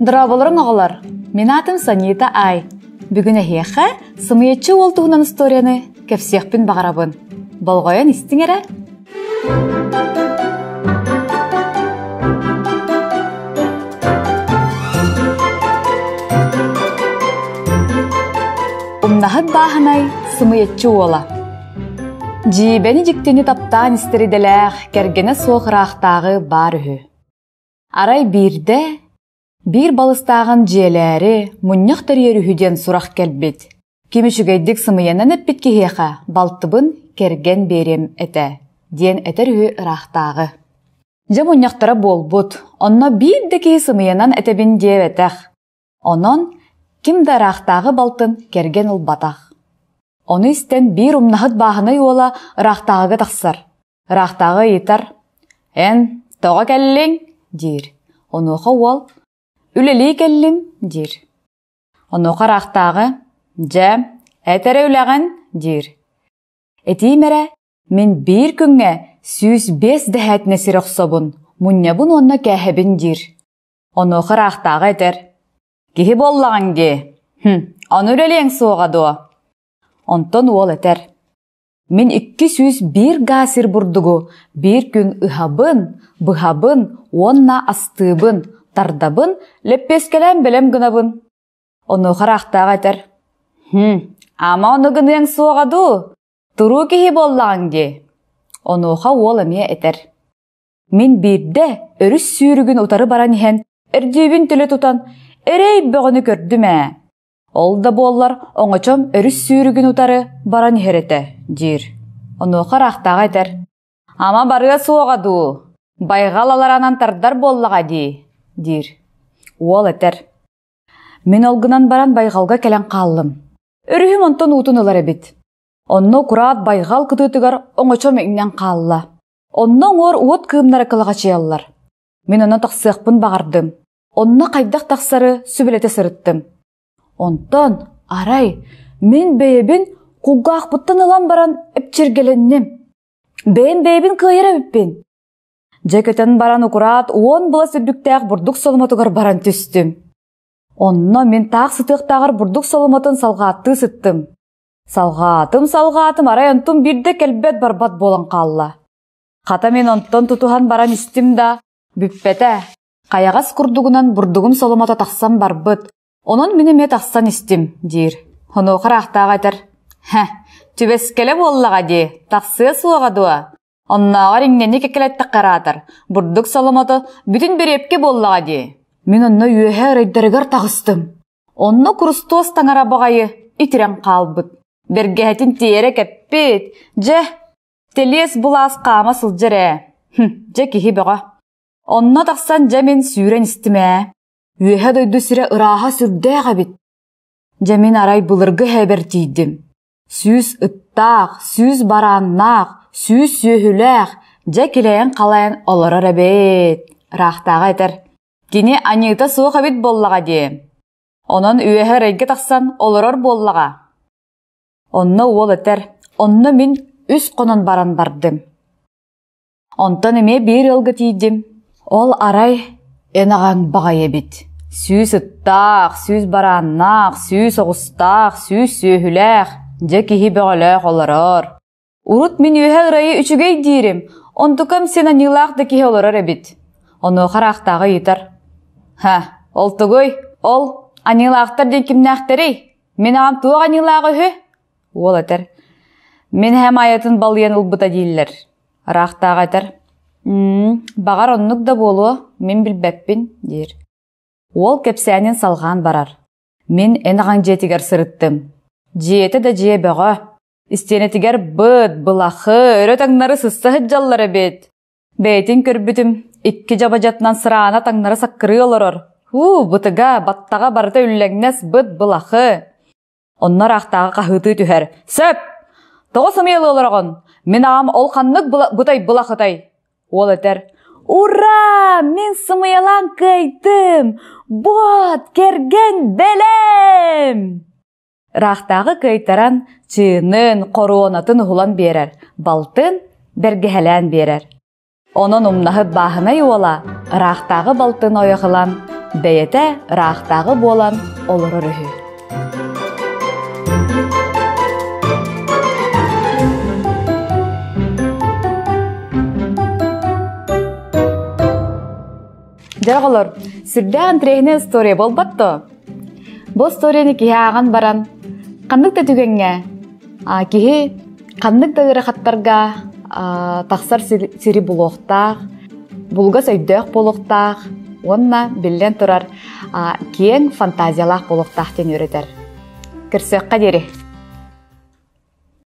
Дырабылырың оғылар, мен атым Санита Ай. Бүгін әхеққа сымиетші ол туғынан историяны кәпсеқпін бағарабын. Болғайын істің әрі? Умнахыт бағынай сымиетші ола. Жибәні жіктені таптан істеріделәқ кәргені соғырақтағы бар үхі. Арай бірді, бір балыстағын желері мұннық тәрер үхіден сұрақ кәлбет. Кемішігейдік сымиянан әппет кехеға балтыбын кәрген берем әті, ден әтір үхі ұрақтағы. Жа мұннықтары бол бұд, онна бірді кей сымиянан әтебін дев әтәқ. Онын кімді ұрақтағы балтын кәрген ұл батақ. Оны істен бір умнахыт бағыны ола ұрақтағығы тақсар. Ұрақтағы етар, ән, тоға кәлілің, дир. Онуға ол, үлелей кәлілім, дир. Онуға ұрақтағы, жа, әтәрі үләғын, дир. Әтеймәрі, мен бір күнге 105 дәхәтіне сирек собын, мұннябын онна кәхебін, дир. Онуға ұрақтағы әтер. Кехі боллаған ге, оны үлелейін соғады о. Онтон ол әтер. Мен 201 ғасыр бұрдығы, бір күн ұхабын, бұхабын, онна астыбын, тардабын, леппескелен білем гынабын. Оны қарақтағы әтер. Ама оны гынын соғаду, тұру кехі боллаған де. Оны ол әме әтер. Мен бірді өріс сүйрігін ұтары баран ехен, әрдебін тілі тұтан, әрей бұғыны көрдіме. Ол да боллар оңычым өріс сүйрігін ұтары баран ехереті, дир. Оны қарақтағы әтер. Ама барыға соғаду, байғал аларанан тардар боллаға де, дир. Ол әтер. Мен олғынан баран байғалға кәлен қалым. Өріхім онтон ұтын ұлар әбет. Онны құрат байғал күтітігар оңычым еңнен қалыла. Онның ор уот кымнары қылыға чияллар. Мен оны тақсықпын бағардым. Онны қайдақ тақсары сүбілеті сырыттым. Онтан, арай, мен бейбін құлғақ бұттан ылан баран әпчергеленнім. Бейбін қайыр әбіппен. Жекетен баран ұқырат, 10 бұла сүрдіктәқ бұрдық солыматығар баран түстім. Онна мен тақ сытықтағыр бұрдық солыматын салғатты сыттым. Салғатым, арай онтын бірді кәлбет барбат болан қалла. Қата мен онтын тұтуған баран істім да, бүппеті, қаяғас күрдігінен бұрдығым солымата тақсам барбыт. Onun minime taqsan istim, dir. Onu qaraqtağa eter. Tübeskele bollağa de, taqsıya suağa dua. Onnağa ringeni kekeletті qaratar. Burduk salamatı bütün bir epke bollağa de. Min onna üyehe reyderigar tağыстым. Onna kurustos tangara bağayı itiren qalbıt. Bergehetin tiyere keppet. Teles bulas qama sılcere. Kihi bağa. Onna taqsan men süren istime. Üyehe doydu sire ıraha sürdəğə bit. Min aray bulırgı həbər tiydim. Süz ıttaq, süz barannaq, süz sühüləq, kileyen qalayan olarar əbet. Raqtağı eter. Gini aniyta soğuk əbet bollağa deyim. Onun üyehe reyge taqsan olarar bollağa. Onna ol eter. Onna min üs qonan baran bardım. Ontan eme bir ılgı tiydim. Ol aray enağan bağay ebit. Süz ıttaq, süz barannaq, süz oğustaq, süz sühüləq, kihi bəğələq olarar. Urut min üyehe ırayı üçügey dirim. Ontukam sen anilaq da kihi olarar ebit. Onu qaraqtağı yeter. Ol tuğuy, ol anilaqtar den kimnaqtari. Men ağam tuğ anilağı hü? Ol eter. Men hem ayatın balıyan ılbıta deyiller. Raqtağı eter. Бағар оннук да болу, мен білбәппін, дер. Ол кепсәнен салған барар. Мен энаған жетігер сырыттым. Жеті да жие бәға. Истенетігер бұд, бұлақы, өрі таңнары сыстағы жаллары бет. Бәйтін көрбітім, 2 жабажатынан сырағына таңнары саққыры олырыр. Бұтыға, баттаға барыта үлләңнәс бұд, бұлақы. Оннар ақтағы қағыты түхер. Сөп! Тоғы сымелі олырағын. Мен ағам ол қаннық бұтай бұлақытай. Ол әтер. Ура! Мен сымыялан кайдым! Бот, керген бәлем! Рақтағы кайтаран чыынын, қоруонатын ұғылан берер. Балтын бәргәһәлән берер. Onun umnahı bahına yola, raqtağı baltın oyaqılan, бәйете рақтағы болан олырыр үхі. Жарғылар, сүрдәғін тірегіне история болбатты. Бұл историяны кихе аған баран, қандық түгенге, кихе қандық дағыры қаттарға тақсар сири бұлуқтақ, бұлға сөйдөк бұлуқтақ, онна білден тұрар кең фантазиялақ бұлуқтақ тен өретер. Кірсөққа дері.